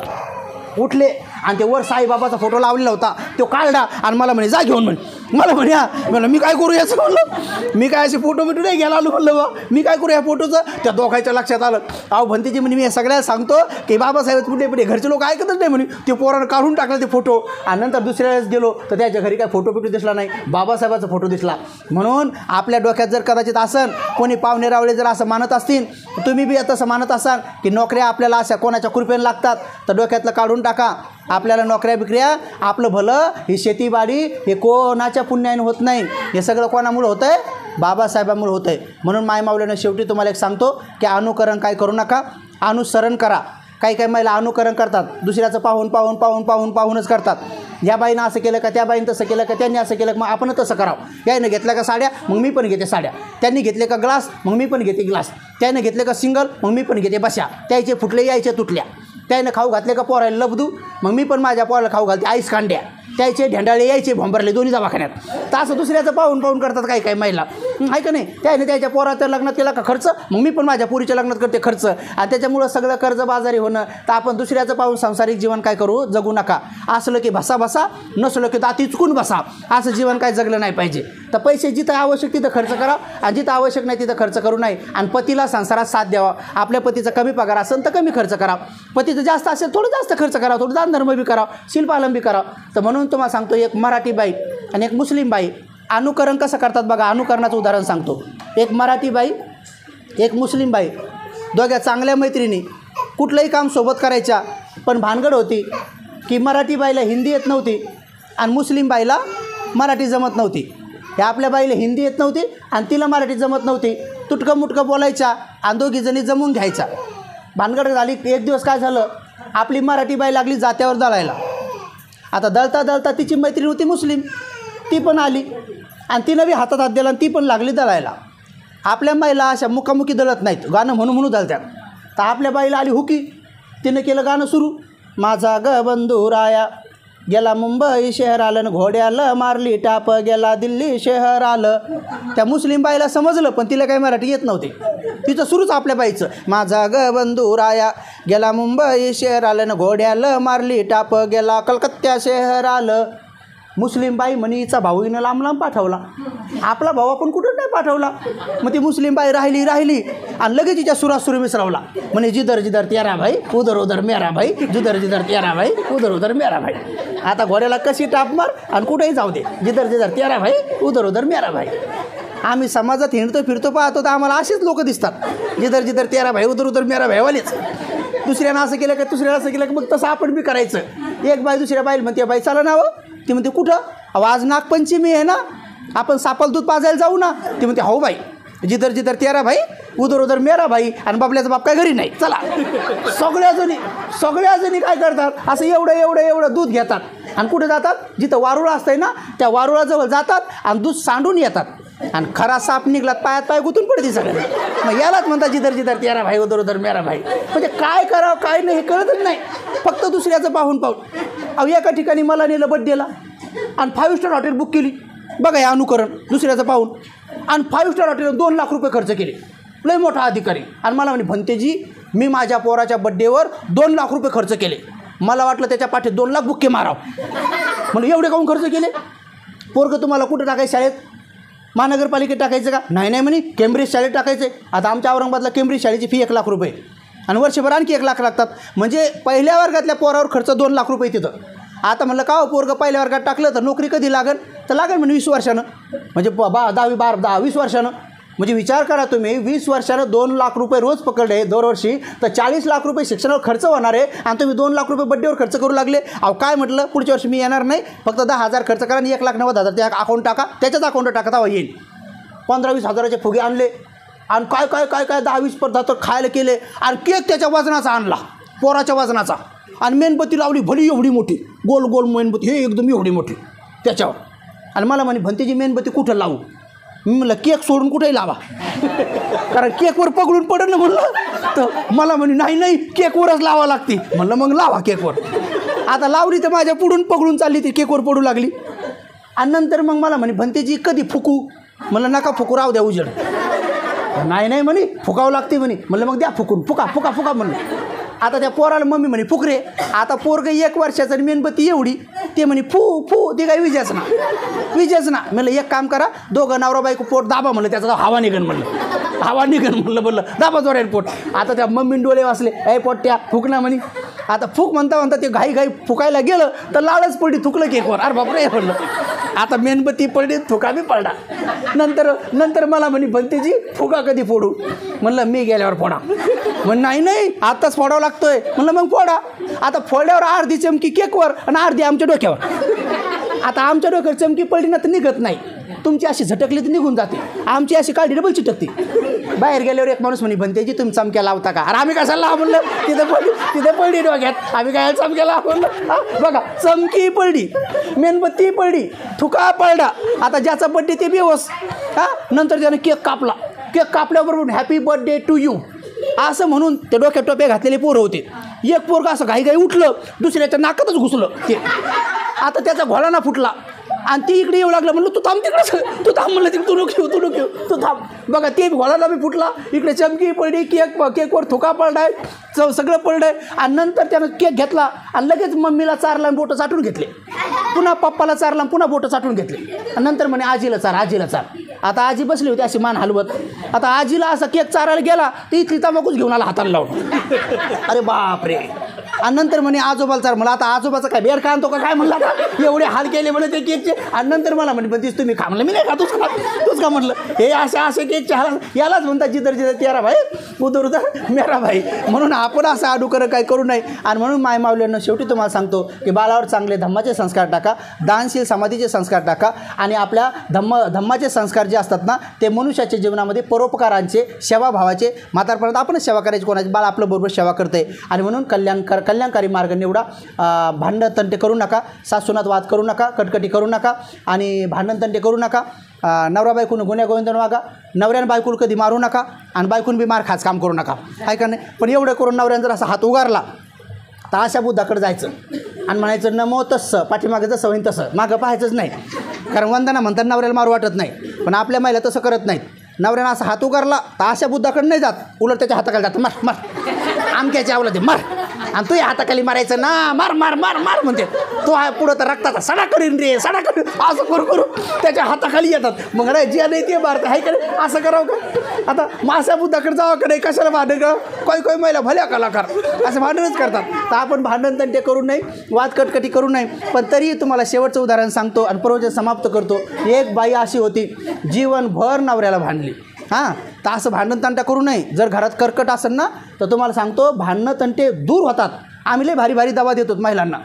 उठले आणि ते वर साईबाबाचा फोटो लावलेला होता तो काढला आणि मला म्हणे जा घेऊन म्हणे. मला म्हणे म्हणलं मी काय करू याचं म्हणलं, मी काय असे फोटो बिटो नाही घ्यायला आलो म्हणलं बा, मी काय करू या फोटोचं. त्या दोघांच्या लक्षात आलं. अहो भंतीजी म्हणे मी सगळ्याला सांगतो की बाबासाहेब पुढे घरचे लोक ऐकतच नाही म्हणे. ते पोरानं काढून टाकलं ते फोटो आणि नंतर दुसऱ्या वेळेस गेलो तर त्याच्या घरी काय फोटो बिटो दिसला नाही, बाबासाहेबाचा फोटो दिसला. म्हणून आपल्या डोक्यात जर कदाचित असन कोणी पाहुणे रावळे जर असं मानत असतील, तुम्ही बी तसं मानत असाल की नोकऱ्या आपल्याला अशा कोणाच्या कृपेने लागतात, तर डोक्यातलं काढून टाका. आपल्याला नोकऱ्या बिकऱ्या आपलं भलं ही शेतीबाडी हे कोणाच्या पुण्याने होत नाही. हे सगळं कोणामुळे होतं आहे? बाबासाहेबांमुळे होतं आहे. म्हणून मायमावल्यानं शेवटी तुम्हाला एक सांगतो की अनुकरण काय करू नका, अनुसरण करा. काही महिला अनुकरण करतात, दुसऱ्याचं पाहूनच करतात. या बाईनं असं केलं का, त्या बाईनं तसं केलं का, त्यांनी असं केलं का मग आपण तसं करावं. यानं घेतल्या का साड्या मग मी पण घेते साड्या, त्यांनी घेतले का ग्लास मग मी पण घेते ग्लास, त्यानं घेतले का सिंगल मग मी पण घेते बशा, त्याचे फुटले यायचे तुटल्या, त्यानं खाऊ घातले का पोरायला लबदू मग मी पण माझ्या पोराला खाऊ घालते आईस कांड्या, त्याचे ढेंडाळे यायचे भोंबरले दोन्ही दवाखान्यात. तर असं दुसऱ्याचं पाहून करतात काही महिला, आहे का नाही. त्याने त्याच्या पोराच्या लग्नात केला का खर्च मग मी पण माझ्या पोरीच्या लग्नात करते खर्च, आणि त्याच्यामुळं सगळं कर्जबाजारी होणं. तर आपण दुसऱ्याचं पाहून सांसारिक जीवन काय करू, जगू नका. असलं की बसा, नसलं की दाती चुकून बसा, असं जीवन काय जगलं नाही पाहिजे. तर पैसे जिथं आवश्यक तिथं खर्च करा आणि जिथं आवश्यक नाही तिथं खर्च करू नये. आणि पतीला संसारात साथ द्यावा. आपल्या पतीचा कमी पगार असेल तर कमी खर्च करा, पतीचं जास्त असेल थोडं जास्त खर्च करा, थोडं दान धर्म बी करा, शिल्पालन बी करा. तर म्हणून तुम्हाला सांगतो, एक मराठी बाई आणि एक मुस्लिम बाई अनुकरण कसं करतात बघा. अनुकरणाचं उदाहरण सांगतो. एक मराठी बाई एक मुस्लिम बाई, दोघ्या चांगल्या मैत्रिणी, कुठलंही काम सोबत करायच्या. पण भानगड होती की मराठी बाईला हिंदी येत नव्हती आणि मुस्लिम बाईला मराठी जमत नव्हती. ह्या आपल्या बाईला हिंदी येत नव्हती आणि तिला मराठी जमत नव्हती. तुटकं मुटकं बोलायच्या आणि दोघीजणी जमून घ्यायचा. भानगड झाली. एक दिवस काय झालं, आपली मराठी बाई लागली जात्यावर दळायला. आता दळता तिची मैत्रीण होती मुस्लिम, ती पण आली आणि तिनं बी हातात हात दिला आणि ती पण लागली दळायला. आपल्या बाईला अशा मुखामुखी दळत नाहीत, गाणं म्हणून दळतात. तर आपल्या बाईला आली हुकी, तिनं केलं गाणं सुरू. माझा ग बंधू राया गेला मुंबई शहर आलं, घोड्याला मारली टाप गेला दिल्ली शहर आलं. त्या मुस्लिम बाईला समजलं पण तिला काही मराठी येत नव्हते. तिचं सुरूच आपल्या बाईचं, माझा ग बंधू राया गेला मुंबई शहर आलं, घोड्याला मारली टाप गेला कलकत्ता शहर आलं. मुस्लिम बाई म्हणे हिचा भाऊ हिनं लांब लांब पाठवला, आपला भाऊ आपण कुठं नाही पाठवला. मग ती मुस्लिम बाई राहिली आणि लगेच तिच्या सुरासुरी मिसळवला. म्हणे जिधर जिधर तेरा भाई उधर उधर मेरा भाई, जिधर जिधर तेरा भाई उधर उधर मेरा भाई. आता घोड्याला कशी टाप मार आणि कुठेही जाऊ दे, जिधर जिधर तेरा भाई उधर उधर मेरा भाई. आम्ही समाजात हिंडतो फिरतो पाहतो तर आम्हाला असेच लोक दिसतात, जिधर जिधर तेरा भाई उधर उधर मेरा भाईवालेच. दुसऱ्यानं असं केलं का दुसऱ्याला असं केलं की मग तसं आपण बी करायचं. एक बाई दुसऱ्या बाईला म्हणते बाई चला ना, ती म्हणते कुठं, अहो आज नागपंचमी आहे ना, आपण सापाला दूध पाजायला जाऊ ना. ती म्हणते हो बाई, जिधर जिधर तेरा भाई उधर उधर मेरा भाई. आणि बाबल्याचा बाप काय घरी नाही, चला. सगळ्याजणी काय करतात, असं एवढं दूध घेतात आणि कुठे जातात, जिथं वारुळा असतंय ना त्या वारुळाजवळ जातात आणि दूध सांडून येतात. आणि खरा साप निघलात पायात पाय गुतून पडते सगळ्या. मग यालाच म्हणतात जिधर जिधर तेरा भाई उधर उधर मेरा भाई. म्हणजे काय करावं काय नाही हे कळतच नाही, फक्त दुसऱ्याचं पाहून. अहो एका ठिकाणी मला नेलं बड्डेला आणि 5 स्टार हॉटेल बुक केली. बघा हे अनुकरण दुसऱ्याचं पाहून. आणि 5 स्टार हॉटेल 2 लाख रुपये खर्च केले, लय मोठा अधिकारी. आणि मला म्हणे भंतेजी मी माझ्या पोराच्या बड्डेवर 2 लाख रुपये खर्च केले. मला वाटलं त्याच्या पाठीत 2 लाख बुक्के माराव. म्हणून एवढे काहून खर्च केले, पोरगं तुम्हाला कुठं टाकायचं शाळेत, महानगरपालिकेत टाकायचं का, नाही म्हणे केम्ब्रिज शाळेत टाकायचं. आता आमच्या औरंगाबादला केम्ब्रिज शाळेची फी 1 लाख रुपये आणि वर्षभर आणखी 1 लाख लागतात. म्हणजे पहिल्या वर्गातल्या पोरावर खर्च 2 लाख रुपये तिथं. आता म्हणलं का हो पोरगं पहिल्या वर्गात टाकलं तर नोकरी कधी लागेल, तर लागेल म्हणजे 20 वर्षानं, म्हणजे 20 वर्षानं. म्हणजे विचार करा तुम्ही, 20 वर्षानं 2 लाख रुपये रोज पकडले दरवर्षी, तर 40 लाख रुपये शिक्षणावर खर्च होणार आहे आणि तुम्ही 2 लाख रुपये बड्डेवर खर्च करू लागले. अहो काय म्हटलं, पुढच्या वर्षी मी येणार नाही, फक्त 10,000 खर्च करा आणि 1,90,000 त्या अकाउंट टाका, त्याच्याच अकाउंट टाका, तेव्हा येईल. 15-20 हजाराचे फुगे आणले आणि काय काय काय काय 10-20 पदार्थ खायला केले आणि केक त्याच्या वजनाचा आणला, पोराच्या वजनाचा. आणि मेणबत्ती लावली भली एवढी मोठी, गोल गोल मेणबत्ती, हे एकदम एवढी मोठी त्याच्यावर. आणि मला म्हणे भंतेची मेणबत्ती कुठं लावू, मी म्हणलं केक सोडून कुठेही लावा, कारण केकवर पकडून पडेल ना म्हणलं. तर मला म्हणे नाही केकवरच लावा लागते. म्हणलं मग लावा केकवर. आता लावली तर माझ्या पुढून पकडून चालली, ती केकवर पडू लागली. आणि नंतर मग मला म्हणे भंतेजी कधी फुकू, म्हणलं नका फुकू, राहू द्या उजेड. नाही म्हणे फुकावं लागते म्हणे. म्हणलं मग द्या फुकून, फुका म्हणलं. आता त्या पोराला मम्मी म्हणे फुक रे. आता पोरगं 1 वर्षाचं आणि मेणबत्ती एवढी, ते म्हणे फू ते काय विजेच ना. म्हणलं एक काम करा, दोघं नवरा बायको पोट दाबा म्हणलं, त्याचा हवा निघन म्हणलं दाबा जोरायला पोट. आता त्या मम्मीने डोळे वाचले, ए पोट्या फुक ना म्हणे. आता फुक म्हणता ते घाई फुकायला गेलं तर लाळच पडली, थुकलं केकवर. अरे बापरे म्हणलं. आता मेणबत्ती पडली, थुका बी पडला. नंतर मला म्हणे भंतेजी फुका कधी फोडू, म्हणलं मी गेल्यावर फोडा. म्हण नाही आत्ताच फोडावं लागतोय. म्हणलं मग फोडा. आता फोडल्यावर अर्धी चमकी केकवर आणि अर्धी आमच्या डोक्यावर. आता आमच्या डोक्यावर चमकी पडली ना तर निघत नाही, तुमची अशी झटकली तर निघून जाते, आमची अशी काढली डबल चिटकते. बाहेर गेल्यावर एक माणूस म्हणे भंतेजी तुम्ही चमक्या लावता का. अरे आम्ही कशाला लावा म्हणलं, तिथे पडली डोक्यात, आम्ही काय चमक्या लावा म्हणलं. बघा चमकी पडली, मेणबत्ती पडली, थुका पडला. आता ज्याचा बड्डे ते बेवस. नंतर त्यानं केक कापल्याबरोबर हॅपी बर्थडे टू यू असं म्हणून ते डोक्यात टोप्या घातलेले पोरं होते. एक पोरगं असं घाई उठलं, दुसऱ्याच्या नाकातच घुसलं ते. आता त्याचा घोळा फुटला आणि ती इकडे येऊ लागलं. म्हणलं तू थांब तिकडं, तू थांब. म्हणलं तू नको तू थांब. बघा ते घोळाला बी फुटला, इकडे चमकी पडली, केकवर थुका पडलाय, सगळं पडलंय. आणि नंतर त्यानं केक घेतला आणि लगेच मम्मीला चारला आणि बोटं चाटून घेतले, पुन्हा पप्पाला चारला पुन्हा बोटं चाटून घेतले. आणि नंतर म्हणे आजीला चार. आता आजी बसली होती अशी मान हलवत. आता आजीला असा केक चारायला गेला तर इथली तंबाखूच घेऊन आला हाताला लावून. अरे बापरे. आणि नंतर म्हणे आजोबाला चार. मला आता आजोबाचा काय बेर का आणतो का काय म्हणलं, आता एवढे हाल केले म्हणे ते केकचे. आणि नंतर मला म्हणे पण तुम्ही खा. म्हणलं मी नाही खा, तूच का म्हटलं. हे असे केकचे हाल यालाच म्हणतात जिधर जिधर तेरा भाई उधर उधर मेरा भाई. म्हणून आपण असं अडूकर काय करू नये. आणि म्हणून माय माऊल्यांना शेवटी तुम्हाला सांगतो की बाळावर चांगले धम्माचे संस्कार टाका, दानशील समाधीचे संस्कार टाका. आणि आपल्या धम्माचे संस्कार जे असतात ना ते मनुष्याच्या जीवनामध्ये परोपकारांचे, सेवाभावाचे. म्हातारपर्यंत आपणच सेवा करायची, कोणाची बाळ आपलं बरोबर सेवा करते. आणि म्हणून कल्याणकारी मार्ग निवडा. भांडण तंटे करू नका, सासूनात वाद करू नका, कटकटी करू नका आणि भांडण तंटे करू नका. नवरा बायकून गुन्ह्या गोविंदन वागा, नवऱ्यानं बायकूल कधी मारू नका आणि बायकून बी मार खास काम करू नका. आहे का नाही. पण एवढं करून नवऱ्यानं जर असा हात उगारला तर अशा बुद्धाकडे जायचं आणि म्हणायचं नमो तस्सं, पाठीमागं जसं होईन तसं, मागं पाहायचंच नाही. कारण वंदना म्हणतात नवऱ्याला मारू वाटत नाही, पण आपल्या महिला तसं करत नाहीत. नवऱ्यानं असा हात उगारला तर अशा बुद्धाकडे नाही जात, उलट त्याच्या हाताकडे जातं, मार आमक्याच्या आवला ते मार. आणि तू हाताखाली मारायचं ना, मार मार मार मार म्हणते. तो पुढं तर रक्ताचा सडा करीन रे, सडा करीन, असं करू करू त्याच्या हाताखाली येतात. मग रे जे नाही ते मारत आहे का रे, असं करावं का? आता मासा बुद्धाकडे जावं का नाही, कशाला भांडण का? काही महिला भल्या कलाकार असं भांडणच करतात. तर आपण भांडण तंटे करू नये, वाद कटकटी करू नये. पण तरी तुम्हाला शेवटचं उदाहरण सांगतो आणि प्रवचन समाप्त करतो. एक बाई अशी होती, जीवनभर नवऱ्याला भांडली. हां, तर असं भांडण तंटा करू नये. जर घरात कर्कट असेल ना, तर तुम्हाला सांगतो भांडणं तंटे दूर होतात. आम्ही लय भारी भारी दवा देतो महिलांना.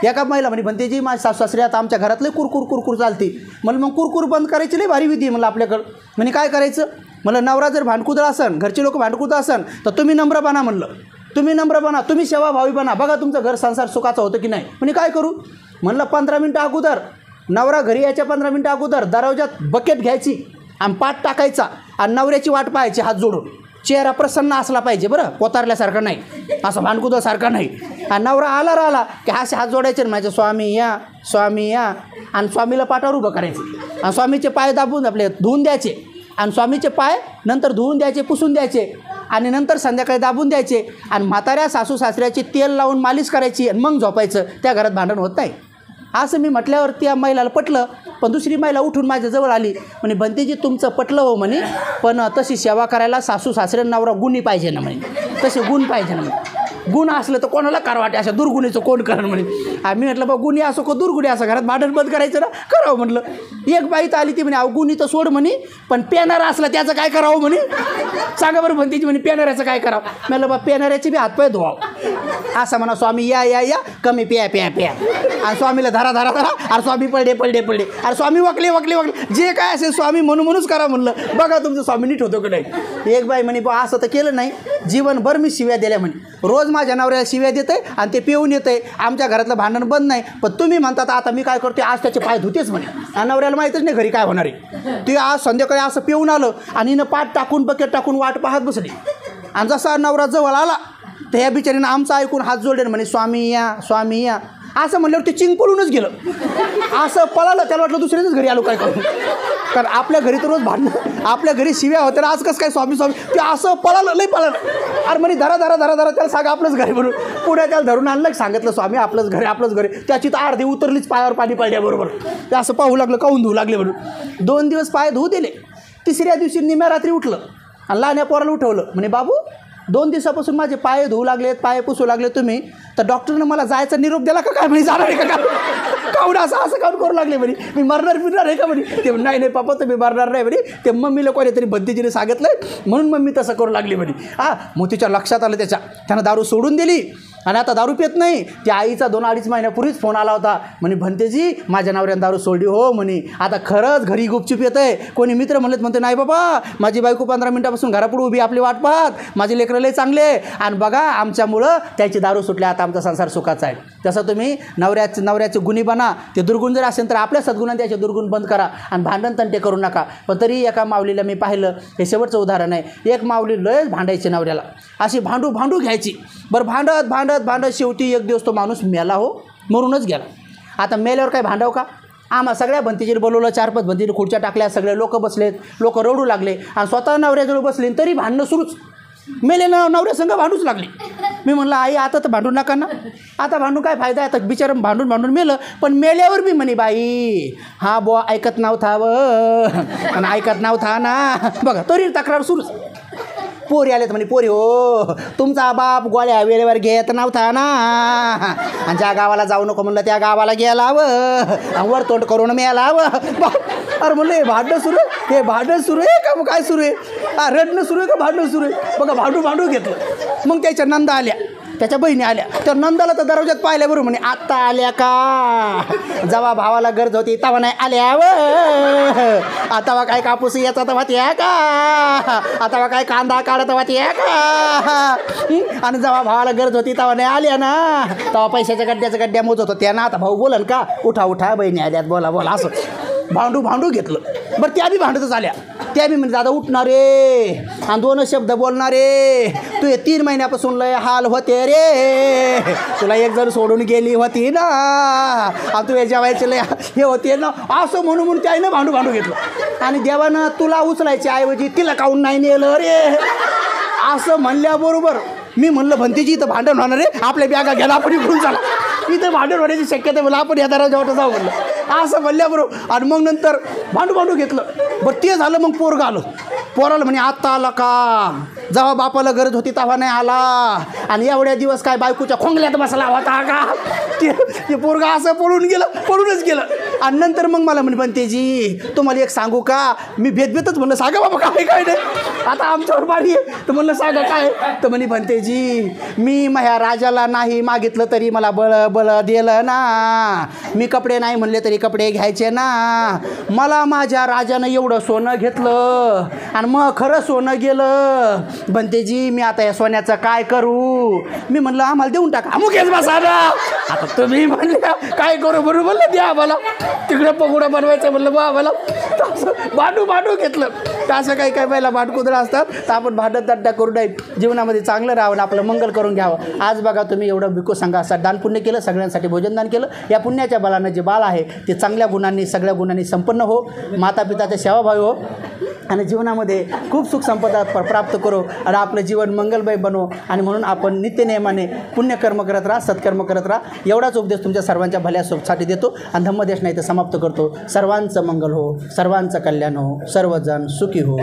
एका महिला म्हणे पण त्याची माझी सासू सासरे आता आमच्या घरात लय कुरकुर कुरकुर चालते. म्हणलं मग कुरकुर बंद करायची लय भारी विधी आहे म्हणलं आपल्याकडं. म्हणे काय करायचं? म्हणलं नवरा जर भांडकुदळ असन, घरचे लोक भांडकुदळ असन, तर तुम्ही नम्र बना. म्हणलं तुम्ही नम्र बना, तुम्ही सेवाभावी बना, बघा तुमचं घर संसार सुखाचं होतं की नाही. म्हणे काय करू? म्हणलं 15 मिनटं अगोदर नवरा घरी यायच्या 15 मिनटं अगोदर दरवाजात बकेट घ्यायची आणि पाठ टाकायचा आणि नवऱ्याची वाट पाहायची हात जोडून. चेहरा प्रसन्न असला पाहिजे बरं, पोतारल्यासारखं नाही, असं भांडकुदळसारखं नाही. आणि नवरा आला राहिला की असे हात जोडायचे ना, माझे स्वामी या, स्वामी या, आणि स्वामीला पाठावर उभं करायचं आणि स्वामीचे पाय दाबून आपले धुवून द्यायचे आणि स्वामीचे पाय नंतर धुवून द्यायचे, पुसून द्यायचे आणि नंतर संध्याकाळी दाबून द्यायचे आणि म्हाताऱ्या सासू सासऱ्याची तेल लावून मालिश करायची आणि मग झोपायचं. त्या घरात भांडण होत नाही. असं मी म्हटल्यावर त्या महिलाला पटलं. पण दुसरी महिला उठून माझ्याजवळ आली, म्हणे भंतेजी तुमचं पटलं हो म्हणे, पण तशी सेवा करायला सासू सासरे नवरा गुणी पाहिजे ना म्हणे, तसे गुण पाहिजे ना म्हणे. गुण असलं तर कोणाला कार वाटे, अशा दुर्गुणीचं कोण करण म्हणे. आम्ही म्हटलं बा गुन्हे असो का दुर्गुणी असं, घरात भांडण बंद करायचं ना, करावं म्हटलं. एक बाई तर आली ती म्हणे अहो गुन्ही तर सोड म्हणे, पण पेनारा असला त्याचं काय करावं म्हणे. सांगा बरं भंतेजी म्हणे पेनाऱ्याचं काय करावं. म्हटलं बा पेनाऱ्याचे बी हातपाय धुवावं. असं म्हणा स्वामी या या या, कमी प्या प्या प्या, आणि स्वामीला धरा धरा धरा, अरे स्वामी पडले पडले पडले, अरे स्वामी वकले वकले वकले, जे काय असेल स्वामी म्हणूनच करा म्हणलं. बघा तुमचं स्वामी नीट होतो की नाही. एक बाई म्हणे बा असं तर केलं नाही, जीवनभर मी शिव्या दिल्या म्हणे, रोज माझ्या नवऱ्याला शिव्या देते आणि ते पिऊन येते, आमच्या घरातलं भांडण बंद नाही. पण तुम्ही म्हणतात आता मी काय करते, आज त्याचे पाय धुतेच म्हणे. आणि नवऱ्याला माहीतच नाही घरी काय होणार आहे. ते आज संध्याकाळी असं पिऊन आलं आणि हिनं पाठ टाकून बकेट टाकून वाट पाहत बसली. आणि जसा नवरा जवळ आला तर ह्या बिचारीनं आमचं ऐकून हात जोडले म्हणे स्वामी या, स्वामी या. असं म्हणल्यावर ते चिंग पळूनच गेलं, असं पळालं. त्याला वाटलं दुसऱ्याच घरी आलो काय करून, कारण आपल्या घरी तर रोज भांडणं, आपल्या घरी शिव्या होत्या, आज कसं काय स्वामी स्वामी. ते असं पळालं, लई पळालं. अरे म्हणे धरा धरा धरा धरा, त्याला सांगा आपलंच घरी म्हणून. पुढे त्याला धरून आणलं, सांगितलं स्वामी आपलंच घरी आपलंच घरी. त्याची तर अर्धी उतरलीच पायावर पाणी पडल्याबरोबर. ते असं पाहू लागलं, काहून धुवू लागले म्हणून. 2 दिवस पाय धुवू दिले. तिसऱ्या दिवशी निम्या रात्री उठलं आणि लहान्या पोराला उठवलं. म्हणे बाबू 2 दिवसापासून माझे पाय धुवू लागलेत, पाय पुसू लागले तुम्ही, तर डॉक्टरनं मला जायचा निरोप दिला का काय म्हणे, जाणार आहे का काय, काऊन असं असं काऊन करू लागले म्हणे, मी मरणार फिरणार आहे का म्हणे. ते नाही नाही पापा तुम्ही मरणार नाही म्हणे, ते मम्मीला कोणीतरी भंतीजीने सांगितलं म्हणून मम्मी तसं करू लागली म्हणे. मग तिच्या लक्षात आलं, त्यानं दारू सोडून दिली आणि आता दारू पित नाही. त्या आईचा 2-2.5 महिन्यापूर्वीच फोन आला होता, म्हणे भंतेजी माझ्या नवऱ्यानं दारू सोडली हो म्हणे, आता खरंच घरी गुपचूप येत आहे. कोणी मित्र म्हणलेत म्हणते नाही बाबा माझी बायको 15 मिनिटापासून घरापुढे उभी आपली वाट पाहत, माझे लेकरं लय चांगले आणि बघा आमच्यामुळं त्याची दारू सुटली, आता आमचा संसार सुखाचा आहे. तसं तुम्ही नवऱ्याचे गुणी बना. ते दुर्गुण जर असेल तर आपल्या सद्गुणाने त्याचे दुर्गुण बंद करा आणि भांडण तंटे करू नका. पण तरी एका माऊलीला मी पाहिलं, हे शेवटचं उदाहरण आहे. एक माऊली लयच भांडायची नवऱ्याला, अशी भांडू भांडू घ्यायची. बरं भांडत भांडत भांडत शेवटी एक दिवस तो माणूस मेला हो, मरूनच गेला. आता मेल्यावर काय भांडाव का. आम्हा सगळ्या भंतीजीला बोलवलं, 4-5 भंतीजीला खुर्च्या टाकल्या, सगळे लोक बसलेत, लोक रडू लागले आणि स्वतः नवऱ्याजवळ बसले, तरी भांडणं सुरूच. मेले नवऱ्यासंग भांडूच लागले. मी म्हणलं आई आता तर भांडू नका ना, आता भांडून काय फायदा आहे, आता बिचारं भांडून भांडून मेलं. पण मेल्यावर बी म्हणे बाई हा बुवा ऐकत नव्हता व आणि ऐकत नव्हता ना, बघा तरी तक्रार सुरूच. पोरी आलेत म्हणे, पोरी हो तुमचा बाप गोळ्या वेळेवर घेत नव्हता ना, आणि ज्या गावाला जाऊ नको म्हणलं त्या गावाला गेला व वर तोंड करून मेला व. अरे म्हणलं हे भांडणं सुरू आहे, हे भांडण सुरू आहे का, काय सुरू आहे, रडणं सुरू आहे का भांडणं सुरू आहे. बघा भांडू भांडू घेतलं. मग त्याच्या नंदा आल्या, त्याच्या बहिणी आल्या, तर नंदाला तर दरवाजात पाहिल्या बरोबर म्हणे आत्ता आल्या का, जेव्हा भावाला गरज होती तेव्हा नाही आल्या व, आता काय कापूस याचा तेव्हा त्या का, आता काय कांदा काढत तेव्हा त्या का, आणि जेव्हा भावाला गरज होती तेव्हा नाही आल्या ना, तेव्हा पैशाच्या गड्ड्या मोजत होत्या ना, आता भाऊ बोलन का, उठा उठा बहिणी आल्यात बोला बोला, असं भांडू भांडू घेतलं. बरं त्या बी भांडतच आल्या, त्या बी म्हणजे दादा उठणार रे आणि 2 शब्द बोलणार रे, तू हे 3 महिन्यापासून लय हाल होते रे, तुला एक जण सोडून गेली होती ना आणि तू हे जेवायचे लय हे होते ना, असं म्हणून त्याईनं भांडू भांडू घेतलं. आणि देवानं तुला उचलायच्या ऐवजी तिला काऊन नाही नेलं रे, असं म्हणल्याबरोबर मी म्हणलं भंतीजी इथं भांडण होणार आहे, आपल्या बॅगा घ्यायला आपण इकडून चला, इथं भांडण होण्याची शक्यता आहे, म्हणलं आपण या दरवाजावर जाऊ म्हणलं. असं म्हणल्याबरोबर आणि मग नंतर भांडू घेतलं. बरं ते झालं. मग पोरगा आलं. पोराला म्हणे आत्ता आला का, जेव्हा बापाला गरज होती तेव्हा नाही आला, आणि एवढ्या दिवस काय बायकोच्या खोंगल्यात बसला होता का. ते पोरगा असं पळूनच गेलं. आणि नंतर मग मला म्हणे भंतेजी तुम्हाला एक सांगू का, मी भेदभेदच म्हणलं सांगा बाबा काय नाही, आता आमच्यावर बारी आहे. तर म्हणलं सांगा काय. तर म्हणे भंतेजी मी माझ्या राजाला नाही मागितलं तरी मला बळ दिलं ना, मी कपडे नाही म्हणले तरी कपडे घ्यायचे ना, मला माझ्या राजानं एवढं सोनं घेतलं आणि मग खरं सोनं गेलं. भंतेजी मी आता या सोन्याचं काय करू. मी म्हणलं आम्हाला देऊन टाका. मुकेश बसा ना. आता तुम्ही म्हणले काय करू बरोबर म्हणलं द्या आम्हाला, तिकडे पगोडा बनवायचं म्हणलं बा आम्हाला. तसं भांडू घेतलं. तर असं काही वेळेला भांडकुदळं असतात, तर आपण भांडत करू नये, जीवनामध्ये चांगलं राहावं, आपलं मंगल करून घ्यावं. आज बघा तुम्ही एवढं भिक्खू संघासाठी दान पुण्य केलं, सगळ्यांसाठी भोजनदान केलं. या पुण्याच्या बलानं जे बाळ आहे ते चांगल्या गुणांनी सगळ्या गुणांनी संपन्न हो, मातापिताच्या सेवाभावी हो, आणि जीवनामध्ये खूप सुख संपदा प्राप्त करो आणि आपलं जीवन मंगलमय बनवो. आणि म्हणून आपण नित्यनेमाने पुण्यकर्म करत राहा, सत्कर्म करत राहा. एवढाच उपदेश तुमच्या सर्वांच्या भल्यासाठी देतो आणि धम्मदेश नाही तर समाप्त करतो. सर्वांचं मंगल हो, सर्वांचं कल्याण हो, सर्वजण सुखी हो.